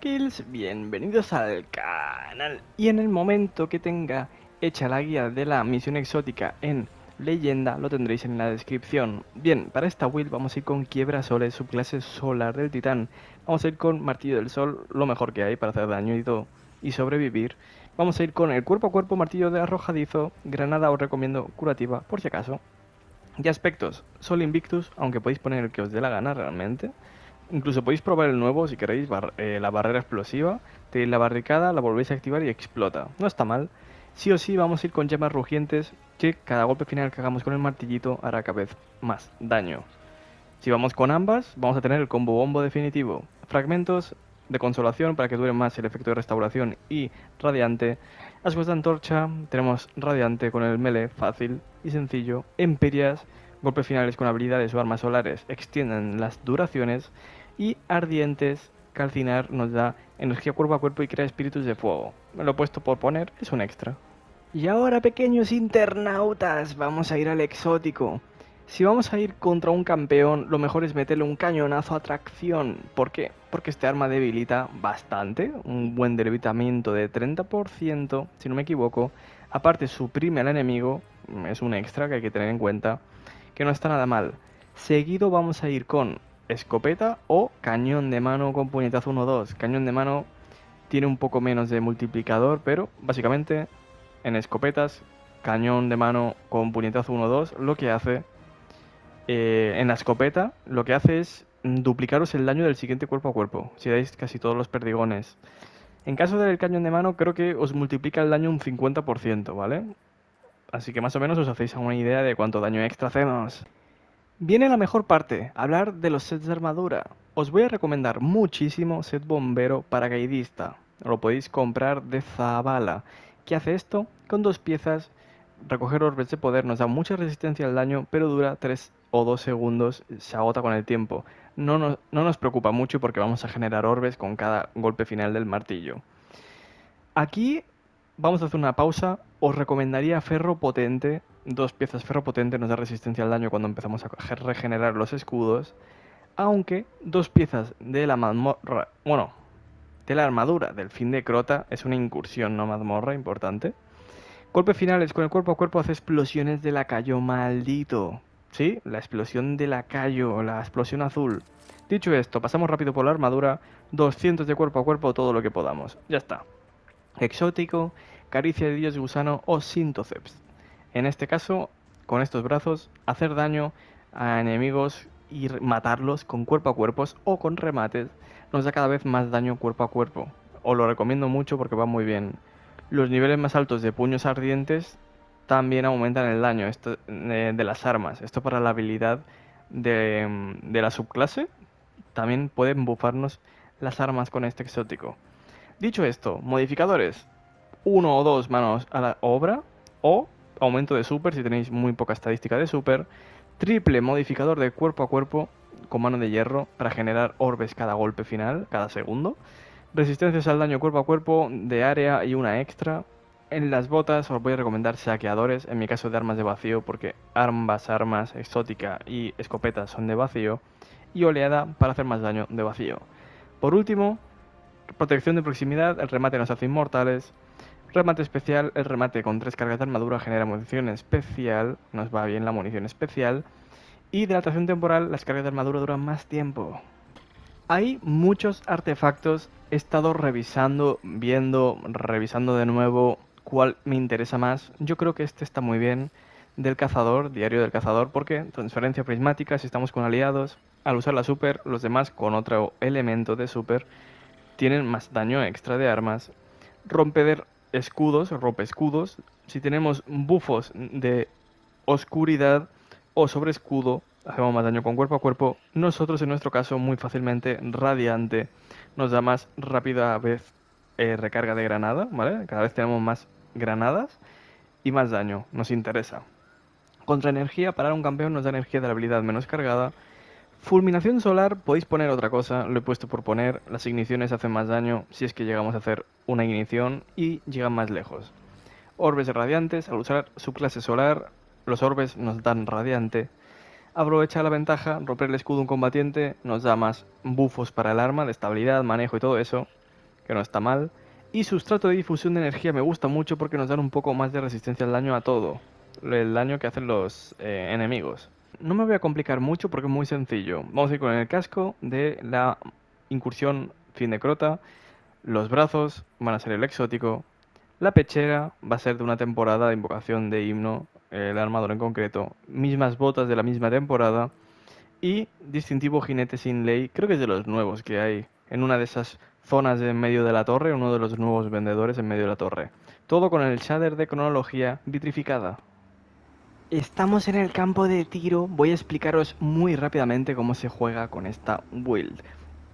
Kills, bienvenidos al canal. Y en el momento que tenga hecha la guía de la misión exótica en leyenda, lo tendréis en la descripción. Bien, para esta build vamos a ir con Quiebra Soles, subclase solar del titán. Vamos a ir con Martillo del Sol, lo mejor que hay para hacer daño y sobrevivir. Vamos a ir con el cuerpo a cuerpo, martillo de arrojadizo, granada os recomiendo curativa, por si acaso. Y aspectos, Sol Invictus, aunque podéis poner el que os dé la gana realmente. Incluso podéis probar el nuevo si queréis, la barrera explosiva. Tenéis la barricada, la volvéis a activar y explota. No está mal. Sí o sí vamos a ir con llamas rugientes, que cada golpe final que hagamos con el martillito hará cada vez más daño. Si vamos con ambas, vamos a tener el combo bombo definitivo. Fragmentos de consolación para que dure más el efecto de restauración y radiante. Ascuas de antorcha, tenemos radiante con el melee, fácil y sencillo. Emperias, golpes finales con habilidades o armas solares extienden las duraciones. Y ardientes, calcinar nos da energía cuerpo a cuerpo y crea espíritus de fuego. Me lo he puesto por poner, es un extra. Y ahora, pequeños internautas, vamos a ir al exótico. Si vamos a ir contra un campeón, lo mejor es meterle un cañonazo a tracción. ¿Por qué? Porque este arma debilita bastante, un buen debilitamiento de 30%, si no me equivoco. Aparte suprime al enemigo, es un extra que hay que tener en cuenta, que no está nada mal. Seguido vamos a ir con escopeta o cañón de mano con puñetazo 1-2. Cañón de mano tiene un poco menos de multiplicador, pero básicamente en escopetas, cañón de mano con puñetazo 1-2, lo que hace en la escopeta, lo que hace es duplicaros el daño del siguiente cuerpo a cuerpo, si dais casi todos los perdigones. En caso del cañón de mano, creo que os multiplica el daño un 50%, ¿vale? Así que más o menos os hacéis una idea de cuánto daño extra hacemos. Viene la mejor parte, hablar de los sets de armadura. Os voy a recomendar muchísimo set bombero paracaidista. Lo podéis comprar de Zabala. ¿Qué hace esto? Con dos piezas, recoger orbes de poder nos da mucha resistencia al daño, pero dura 3 o 2 segundos, se agota con el tiempo. No nos preocupa mucho porque vamos a generar orbes con cada golpe final del martillo. Aquí vamos a hacer una pausa. Os recomendaría ferro potente. Dos piezas ferro potente nos da resistencia al daño cuando empezamos a regenerar los escudos. Aunque dos piezas de la mazmorra, bueno, de la armadura del fin de Crota es una incursión, no mazmorra, importante. Golpe finales, con el cuerpo a cuerpo hace explosiones de lacayo maldito. ¿Sí? La explosión de lacayo, la explosión azul. Dicho esto, pasamos rápido por la armadura. 200 de cuerpo a cuerpo, todo lo que podamos. Ya está. Exótico, caricia de dios gusano o sintoceps. En este caso, con estos brazos, hacer daño a enemigos y matarlos con cuerpo a cuerpos o con remates nos da cada vez más daño cuerpo a cuerpo. Os lo recomiendo mucho porque va muy bien. Los niveles más altos de puños ardientes también aumentan el daño de las armas. Esto para la habilidad de la subclase. También pueden bufarnos las armas con este exótico. Dicho esto, modificadores. Uno o dos manos a la obra o aumento de super si tenéis muy poca estadística de super. Triple modificador de cuerpo a cuerpo con mano de hierro para generar orbes cada golpe final, cada segundo. Resistencias al daño cuerpo a cuerpo de área y una extra. En las botas os voy a recomendar saqueadores, en mi caso de armas de vacío, porque ambas armas, exótica y escopeta, son de vacío. Y oleada para hacer más daño de vacío. Por último, protección de proximidad, el remate nos hace inmortales. Remate especial, el remate con 3 cargas de armadura genera munición especial, nos va bien la munición especial. Y dilatación temporal, las cargas de armadura duran más tiempo. Hay muchos artefactos, he estado revisando, viendo, revisando de nuevo cuál me interesa más. Yo creo que este está muy bien, del cazador, diario del cazador, porque transferencia prismática si estamos con aliados. Al usar la super, los demás con otro elemento de super tienen más daño extra de armas. Romper escudos, rompe escudos. Si tenemos bufos de oscuridad o sobre escudo, hacemos más daño con cuerpo a cuerpo. Nosotros, en nuestro caso, muy fácilmente, radiante, nos da más rápida vez recarga de granada, ¿vale? Cada vez tenemos más granadas y más daño, nos interesa. Contra energía, parar a un campeón nos da energía de la habilidad menos cargada. Fulminación solar, podéis poner otra cosa, lo he puesto por poner. Las igniciones hacen más daño si es que llegamos a hacer una ignición y llegan más lejos. Orbes radiantes, al usar su clase solar, los orbes nos dan radiante. Aprovecha la ventaja, romper el escudo a un combatiente nos da más buffos para el arma, de estabilidad, manejo y todo eso. que no está mal. Y sustrato de difusión de energía me gusta mucho porque nos dan un poco más de resistencia al daño a todo. El daño que hacen los enemigos. No me voy a complicar mucho porque es muy sencillo. Vamos a ir con el casco de la incursión fin de crota. Los brazos van a ser el exótico. La pechera va a ser de una temporada de invocación de himno, el armador en concreto. Mismas botas de la misma temporada. Y distintivo jinete sin ley, creo que es de los nuevos que hay en una de esas zonas en medio de la torre, uno de los nuevos vendedores en medio de la torre. Todo con el shader de cronología vitrificada. Estamos en el campo de tiro, voy a explicaros muy rápidamente cómo se juega con esta build.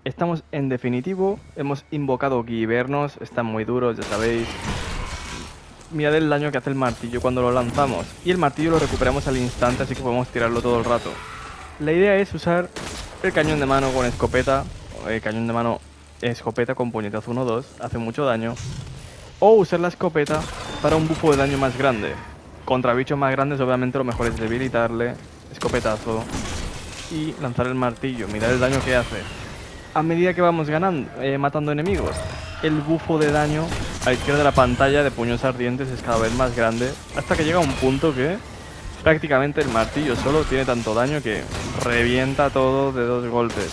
Estamos en definitivo, hemos invocado Givernos, están muy duros, ya sabéis. Mirad el daño que hace el martillo cuando lo lanzamos. Y el martillo lo recuperamos al instante, así que podemos tirarlo todo el rato. La idea es usar el cañón de mano con escopeta, el cañón de mano escopeta con puñetazo 1-2, hace mucho daño. O usar la escopeta para un bufo de daño más grande. Contra bichos más grandes obviamente lo mejor es debilitarle, escopetazo y lanzar el martillo, mirad el daño que hace. A medida que vamos ganando, matando enemigos, el bufo de daño a la izquierda de la pantalla de puños ardientes es cada vez más grande, hasta que llega un punto que prácticamente el martillo solo tiene tanto daño que revienta todo de 2 golpes.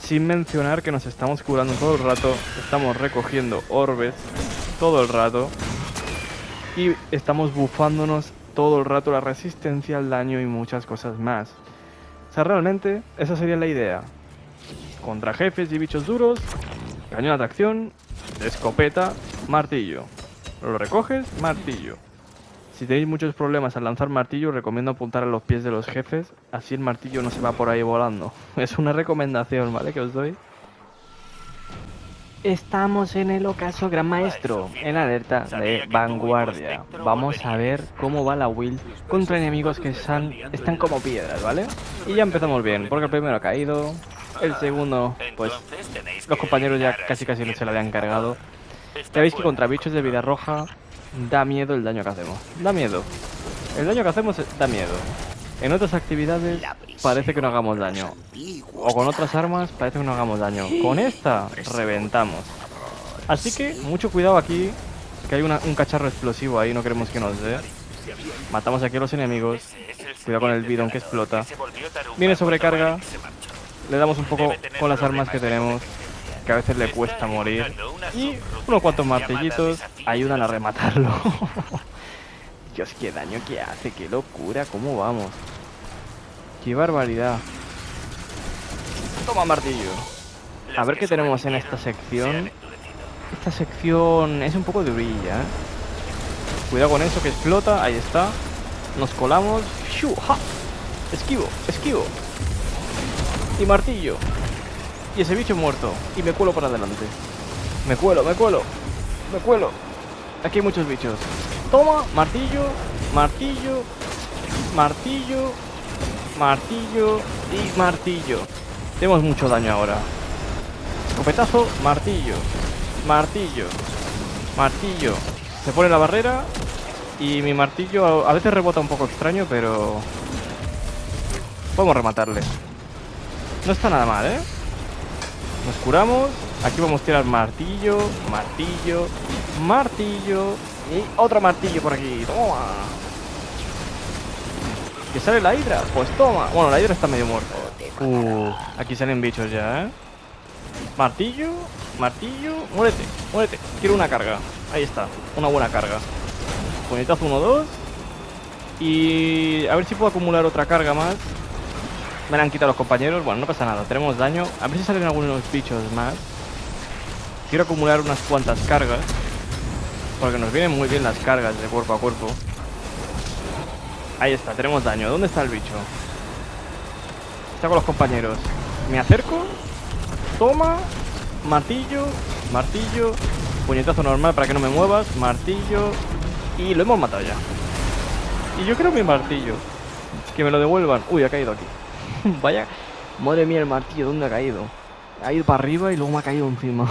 Sin mencionar que nos estamos curando todo el rato, estamos recogiendo orbes todo el rato y estamos bufándonos todo el rato la resistencia al daño y muchas cosas más. O sea, realmente esa sería la idea. Contra jefes y bichos duros, cañón de atracción, escopeta, martillo. Lo recoges, martillo. Si tenéis muchos problemas al lanzar martillo, recomiendo apuntar a los pies de los jefes, así el martillo no se va por ahí volando. Es una recomendación, ¿vale? Que os doy. Estamos en el ocaso gran maestro, en alerta de vanguardia. Vamos a ver cómo va la build contra enemigos que están como piedras, ¿vale? Y ya empezamos bien, porque el primero ha caído, el segundo, pues los compañeros ya casi se lo habían cargado. Ya veis que contra bichos de vida roja da miedo el daño que hacemos. Da miedo. El daño que hacemos da miedo. En otras actividades parece que no hagamos daño. O con otras armas parece que no hagamos daño. Con esta reventamos. Así que mucho cuidado aquí, que hay un cacharro explosivo ahí, no queremos que nos dé. Matamos aquí a los enemigos. Cuidado con el bidón que explota. Viene sobrecarga. Le damos un poco con las armas que tenemos, que a veces le cuesta morir. Y unos cuantos martillitos ayudan a rematarlo. Dios, qué daño que hace, qué locura, cómo vamos. Qué barbaridad. Toma martillo. A ver qué tenemos en esta sección. Esta sección es un poco durilla, ¿eh? Cuidado con eso que explota, ahí está. Nos colamos. ¡Shu! ¡Ja! Esquivo, esquivo. Y martillo. Y ese bicho muerto. Y me cuelo para adelante. Me cuelo, me cuelo. Me cuelo. Aquí hay muchos bichos. Toma, martillo, martillo, martillo, martillo y martillo. Tenemos mucho daño ahora. Escopetazo, martillo, martillo, martillo. Se pone la barrera y mi martillo a veces rebota un poco extraño, pero podemos rematarle. No está nada mal, ¿eh? Nos curamos. Aquí vamos a tirar martillo, martillo, martillo. Y otro martillo por aquí, toma. ¿Que sale la hidra? Pues toma. Bueno, la hidra está medio muerta. Aquí salen bichos ya, ¿eh? Martillo, martillo. Muérete, muérete. Quiero una carga. Ahí está, una buena carga. Puñetazo 1-2. Y a ver si puedo acumular otra carga más. Me la han quitado los compañeros. Bueno, no pasa nada, tenemos daño. A ver si salen algunos bichos más. Quiero acumular unas cuantas cargas, porque nos vienen muy bien las cargas de cuerpo a cuerpo. Ahí está, tenemos daño. ¿Dónde está el bicho? Está con los compañeros. Me acerco. Toma. Martillo. Martillo. Puñetazo normal para que no me muevas. Martillo. Y lo hemos matado ya. Y yo creo mi martillo. Que me lo devuelvan. Uy, ha caído aquí. Vaya. Madre mía, el martillo, ¿dónde ha caído? Ha ido para arriba y luego me ha caído encima.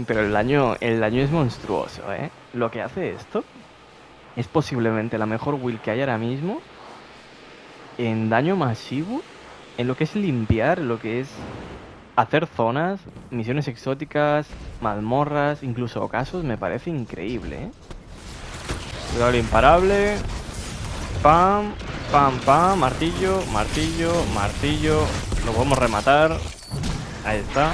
Pero el daño es monstruoso, ¿eh? Lo que hace esto es posiblemente la mejor build que hay ahora mismo en daño masivo, en lo que es limpiar, lo que es hacer zonas, misiones exóticas, mazmorras, incluso ocasos, me parece increíble, ¿eh? Cuidado el imparable. Pam, pam, pam, martillo, martillo, martillo. Lo podemos rematar. Ahí está.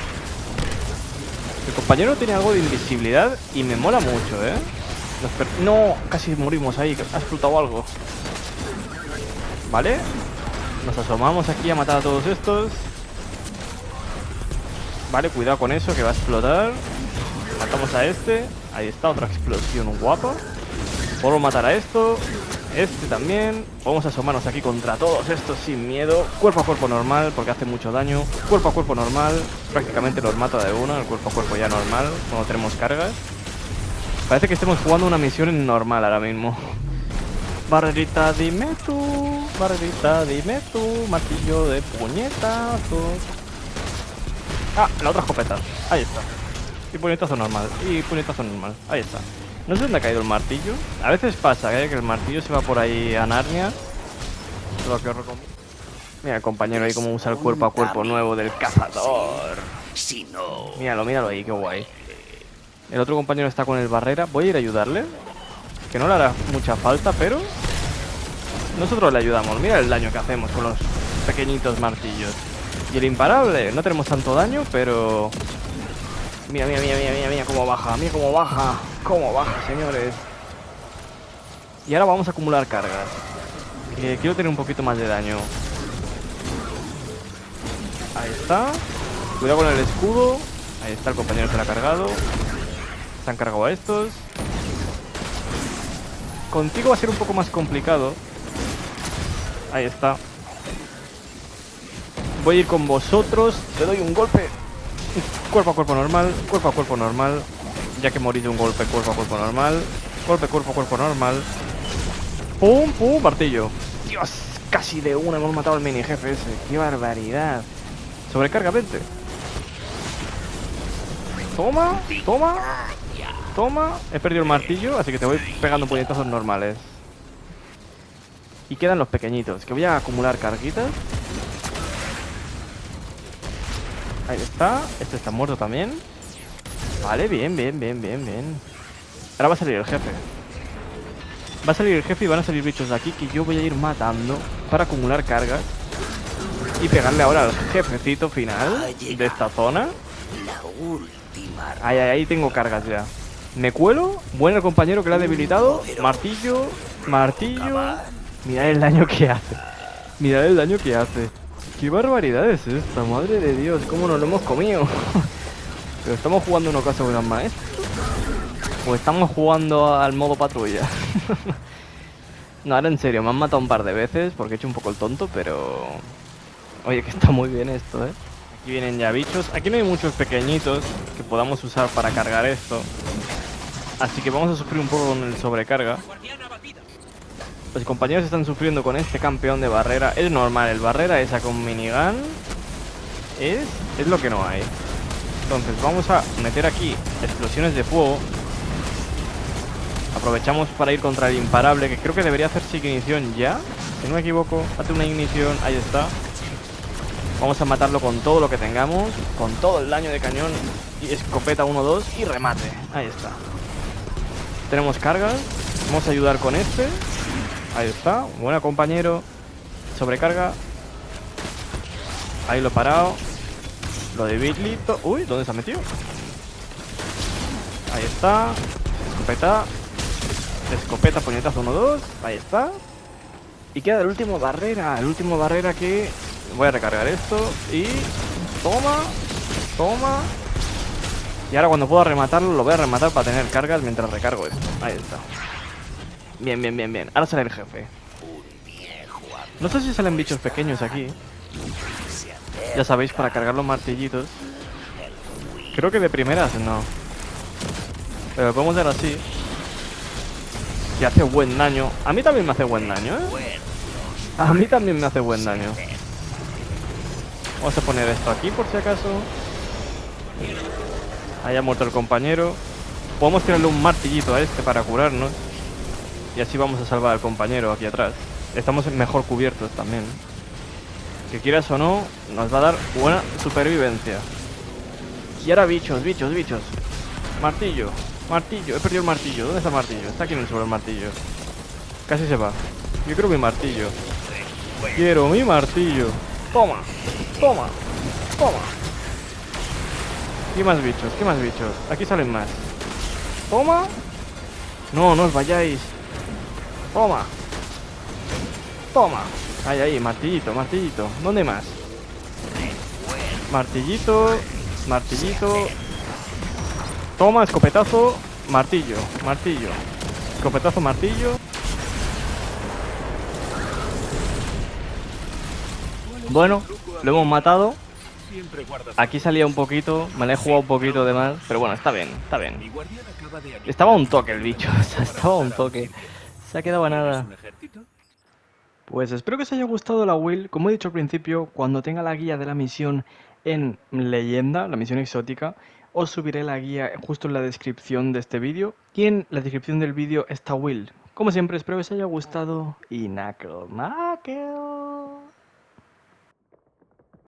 El compañero tiene algo de invisibilidad y me mola mucho, ¿eh? No, casi morimos ahí, ha explotado algo. Vale. Nos asomamos aquí a matar a todos estos. Vale, cuidado con eso que va a explotar. Matamos a este. Ahí está, otra explosión guapa. Podemos matar a esto. Este también. Vamos a asomarnos aquí contra todos estos sin miedo. Cuerpo a cuerpo normal porque hace mucho daño. Cuerpo a cuerpo normal. Prácticamente los mata de una. El cuerpo a cuerpo ya normal cuando tenemos cargas. Parece que estemos jugando una misión en normal ahora mismo. Barrerita, dime tú. Barrerita, dime tú. Martillo de puñetazos. Ah, la otra escopeta. Ahí está. Y puñetazo normal. Y puñetazo normal. Ahí está. No sé dónde ha caído el martillo. A veces pasa, que el martillo se va por ahí a Narnia. Lo que os recomiendo. Mira, compañero, ahí como usa el cuerpo a cuerpo nuevo del cazador. Míralo, míralo ahí, qué guay. El otro compañero está con el barrera. Voy a ir a ayudarle. Que no le hará mucha falta, pero nosotros le ayudamos. Mira el daño que hacemos con los pequeñitos martillos. Y el imparable, no tenemos tanto daño, pero... Mira, mira, mira, mira, mira, mira cómo baja. Mira cómo baja. Cómo baja, señores. Y ahora vamos a acumular cargas. Que quiero tener un poquito más de daño. Ahí está. Cuidado con el escudo. Ahí está, el compañero se lo ha cargado. Se han cargado a estos. Contigo va a ser un poco más complicado. Ahí está. Voy a ir con vosotros. Te doy un golpe. Cuerpo a cuerpo normal. Cuerpo a cuerpo normal. Ya que morí de un golpe, cuerpo a cuerpo normal. Golpe, cuerpo a cuerpo normal. Pum, pum, martillo. Dios, casi de una hemos matado al mini jefe ese. Qué barbaridad. Sobrecarga, vente. Toma, toma. Toma. He perdido el martillo, así que te voy pegando puñetazos normales. Y quedan los pequeñitos, que voy a acumular carguitas. Ahí está. Este está muerto también. Vale, bien, bien, bien, bien, bien. Ahora va a salir el jefe. Va a salir el jefe y van a salir bichos de aquí que yo voy a ir matando para acumular cargas. Y pegarle ahora al jefecito final de esta zona. Ahí, ahí tengo cargas ya. Me cuelo. Bueno el compañero que le ha debilitado. Martillo. Martillo. Mirad el daño que hace. Mirad el daño que hace. Qué barbaridad es esta, madre de Dios. Cómo nos lo hemos comido. Pero estamos jugando un ocaso gran maestro. O estamos jugando al modo patrulla. No, ahora en serio, me han matado un par de veces porque he hecho un poco el tonto, pero... Oye, que está muy bien esto, ¿eh? Aquí vienen ya bichos. Aquí no hay muchos pequeñitos que podamos usar para cargar esto. Así que vamos a sufrir un poco con el sobrecarga. Los compañeros están sufriendo con este campeón de barrera. Es normal, el barrera esa con minigun es lo que no hay. Entonces vamos a meter aquí explosiones de fuego. Aprovechamos para ir contra el imparable, que creo que debería hacerse ignición ya. Si no me equivoco, hace una ignición, ahí está. Vamos a matarlo con todo lo que tengamos. Con todo el daño de cañón. Y escopeta 1-2 y remate. Ahí está. Tenemos cargas. Vamos a ayudar con este. Ahí está, buena compañero. Sobrecarga. Ahí lo he parado. Lo debilito. Uy, ¿dónde se ha metido? Ahí está. Escopeta. Escopeta, puñetazo 1-2. Ahí está. Y queda el último barrera. El último barrera que... Voy a recargar esto. Y... Toma. Toma. Y ahora cuando pueda rematarlo, lo voy a rematar para tener cargas mientras recargo esto. Ahí está. Bien, bien, bien, bien. Ahora sale el jefe. No sé si salen bichos pequeños aquí. Ya sabéis, para cargar los martillitos. Creo que de primeras no. Pero lo podemos hacer así. Y hace buen daño. A mí también me hace buen daño, ¿eh? A mí también me hace buen daño. Vamos a poner esto aquí por si acaso. Ahí ha muerto el compañero. Podemos tirarle un martillito a este para curarnos. Y así vamos a salvar al compañero aquí atrás. Estamos mejor cubiertos también. Que quieras o no, nos va a dar buena supervivencia. Y ahora bichos, bichos, bichos. Martillo, martillo, he perdido el martillo. ¿Dónde está el martillo? Está aquí en el suelo el martillo. Casi se va. Yo quiero mi martillo. Quiero mi martillo. Toma, toma, toma. ¿Qué más bichos? ¿Qué más bichos? Aquí salen más. Toma. No, no os vayáis. Toma. Toma. Ahí, ahí, martillito, martillito. ¿Dónde más? Martillito, martillito. Toma, escopetazo, martillo, martillo. Escopetazo, martillo. Bueno, lo hemos matado. Aquí salía un poquito, me la he jugado un poquito de mal, pero bueno, está bien, está bien. Estaba un toque el bicho, o sea, estaba un toque. Se ha quedado a nada. Pues espero que os haya gustado la Will. Como he dicho al principio, cuando tenga la guía de la misión en leyenda, la misión exótica, os subiré la guía justo en la descripción de este vídeo. Y en la descripción del vídeo está Will. Como siempre, espero que os haya gustado y Knuckle, Knuckle.